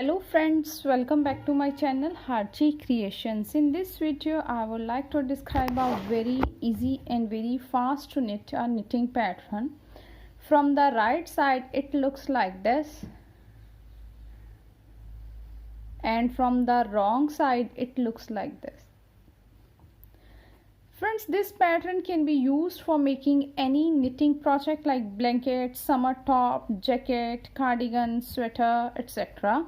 Hello friends, welcome back to my channel Harchi Creations. In this video I would like to describe a very easy and very fast to knit a knitting pattern. From the right side it looks like this, and from the wrong side it looks like this. Friends, this pattern can be used for making any knitting project like blanket, summer top, jacket, cardigan, sweater, etc.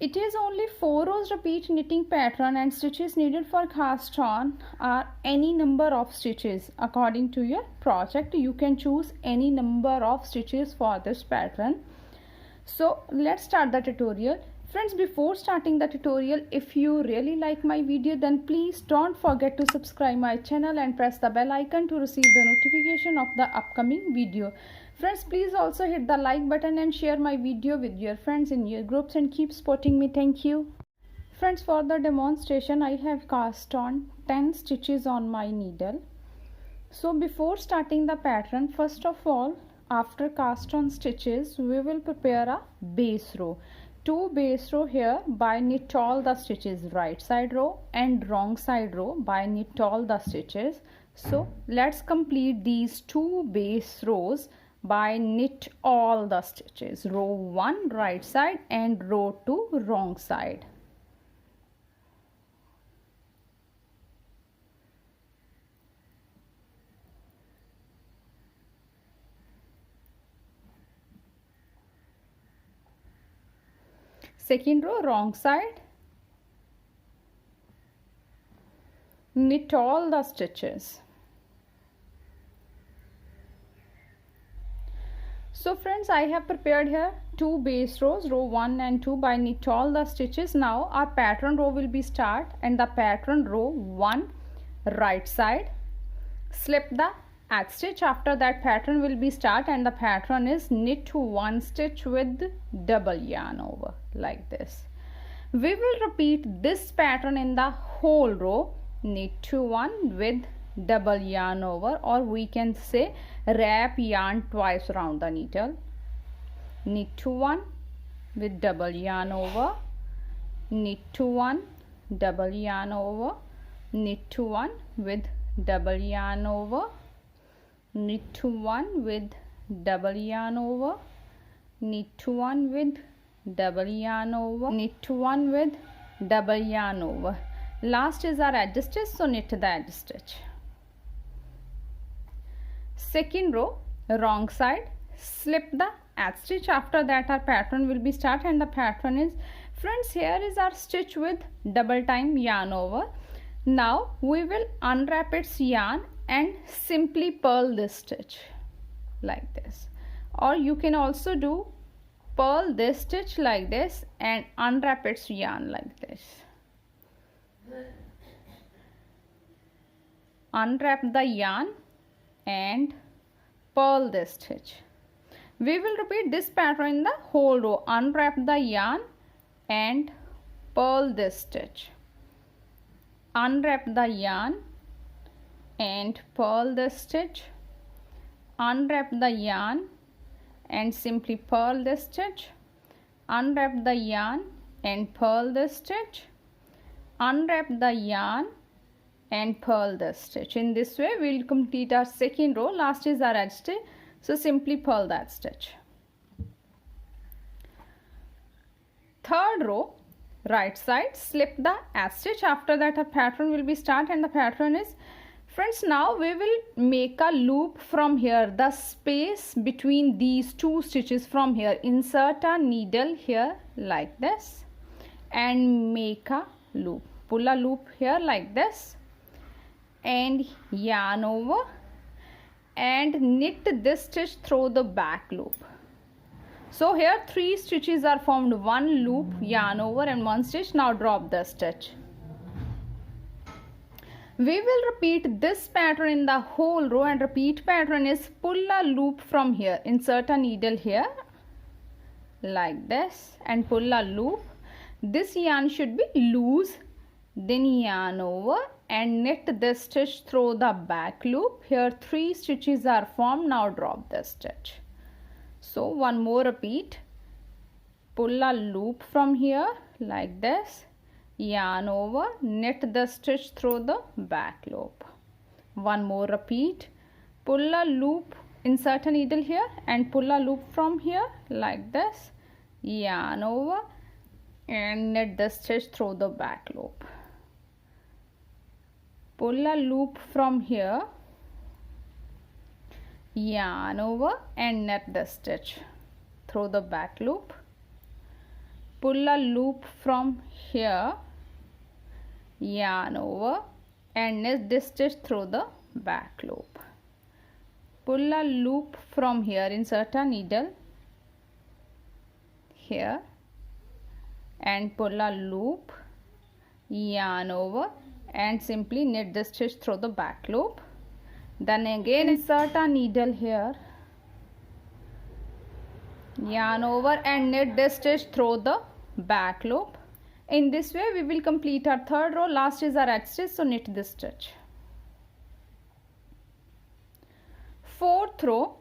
It is only 4 rows repeat knitting pattern, and stitches needed for cast on are any number of stitches. According to your project, you can choose any number of stitches for this pattern. So let's start the tutorial. Friends, before starting the tutorial, if you really like my video, then please don't forget to subscribe my channel and press the bell icon to receive the notification of the upcoming video. Friends, please also hit the like button and share my video with your friends in your groups and keep supporting me. Thank you. Friends, for the demonstration I have cast on 10 stitches on my needle. So before starting the pattern, first of all, after cast on stitches, we will prepare a base row. 2 base row here by knit all the stitches, right side row and wrong side row by knit all the stitches. So let's complete these 2 base rows by knit all the stitches, row 1 right side and row 2 wrong side. Second row wrong side, knit all the stitches. So friends, I have prepared here 2 base rows, row 1 and 2 by knit all the stitches. Now our pattern row will be start, and the pattern row 1 right side, slip the edge stitch. After that pattern will be start, and the pattern is knit 1 stitch with double yarn over like this. We will repeat this pattern in the whole row, knit 1 with double yarn over, or we can say wrap yarn twice around the needle. Knit 1 with double yarn over, knit 1 double yarn over, knit 1 with double yarn over, knit 1 with double yarn over, knit 1 with double yarn over, knit 1 with double yarn over. Last is our edge stitch, so knit the edge stitch. Second row wrong side, slip the edge stitch. After that our pattern will be start, and the pattern is, friends, here is our stitch with double time yarn over. Now we will unwrap its yarn and simply purl this stitch like this, or you can also do purl this stitch like this and unwrap its yarn like this. Unwrap the yarn and purl this stitch. We will repeat this pattern in the whole row. Unwrap the yarn and purl this stitch. Unwrap the yarn and purl this stitch. Unwrap the yarn and simply purl this stitch. Unwrap the yarn and purl this stitch. Unwrap the yarn and purl the stitch. In this way we will complete our second row. Last is our edge stitch, so simply purl that stitch. Third row right side, slip the edge stitch. After that our pattern will be start, and the pattern is, friends, now we will make a loop from here, the space between these 2 stitches. From here insert a needle here like this and make a loop. Pull a loop here like this and yarn over and knit this stitch through the back loop. So here 3 stitches are formed, 1 loop, yarn over and 1 stitch. Now drop the stitch. We will repeat this pattern in the whole row, and repeat pattern is pull a loop from here, insert a needle here like this and pull a loop. This yarn should be loose, then yarn over and knit this stitch through the back loop. Here 3 stitches are formed. Now drop the stitch. So one more repeat, pull a loop from here like this, yarn over, knit the stitch through the back loop. One more repeat, pull a loop, insert a needle here and pull a loop from here like this, yarn over and knit the stitch through the back loop. Pull a loop from here, yarn over and knit the stitch through the back loop. Pull a loop from here, yarn over and knit this stitch through the back loop. Pull a loop from here, insert a needle here and pull a loop, yarn over and simply knit the stitch through the back loop. Then again insert a needle here, yarn over and knit the stitch through the back loop. In this way we will complete our third row. Last is our edge stitch, so knit this stitch. Fourth row,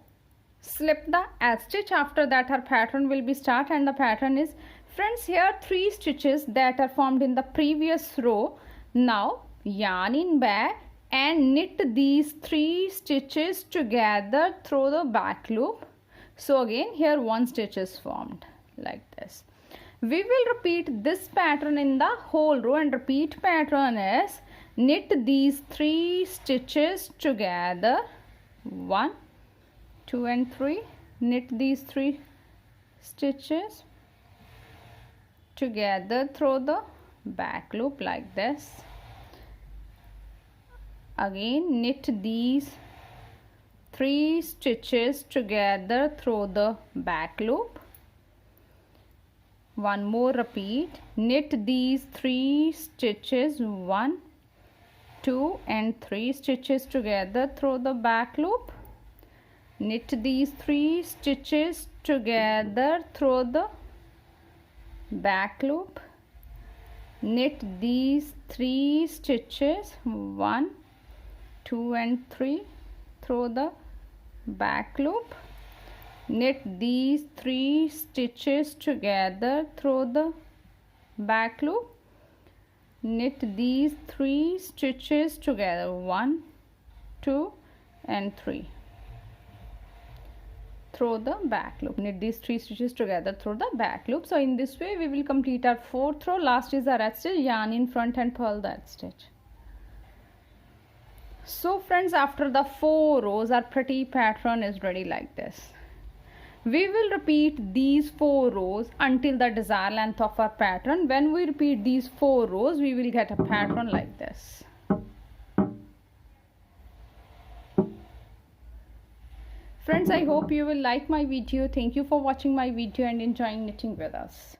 slip the edge stitch. After that our pattern will be start, and the pattern is, friends, here 3 stitches that are formed in the previous row. Now yarn in back and knit these 3 stitches together through the back loop. So again here 1 stitch is formed like this. We will repeat this pattern in the whole row, and repeat pattern is knit these 3 stitches together, 1, 2 and 3, knit these 3 stitches together through the back loop like this. Again knit these 3 stitches together through the back loop. One more repeat, knit these 3 stitches, 1, 2 and 3 stitches together through the back loop. Knit these 3 stitches together through the back loop. Knit these 3 stitches, 1, 2 and 3 through the back loop. Knit these 3 stitches together through the back loop. Knit these 3 stitches together, 1, 2 and 3 through the back loop. Knit these 3 stitches together through the back loop. So in this way we will complete our 4th row. Last is our edge stitch, yarn in front and purl the edge stitch. So friends, after the 4 rows our pretty pattern is ready like this. We will repeat these 4 rows until the desired length of our pattern. When we repeat these 4 rows, we will get a pattern like this. Friends, I hope you will like my video. Thank you for watching my video and enjoying knitting with us.